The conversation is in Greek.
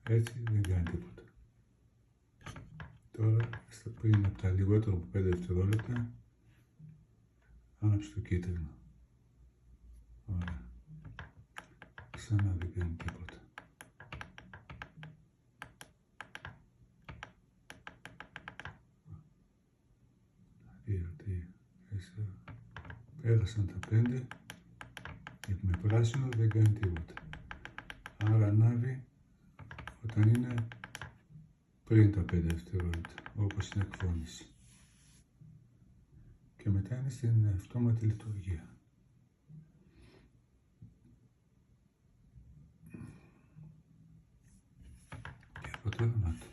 Έτσι δεν κάνει τίποτα. Τώρα, πριν από τα λιγότερο από 5 δευτερόλεπτα, άναψε το κίτρινο. Ωραία. Ξανά δεν κάνει τίποτα. Δύο, τρία, τέσσερα. Πέρασαν τα 5. Έχουμε πράσινο, δεν κάνει τίποτα. Άρα ανάβει όταν είναι πριν τα 5 δευτερόλεπτα, όπως είναι εκφώνηση. Και μετά είναι στην αυτόματη λειτουργία. Και αποτέλεσμα του.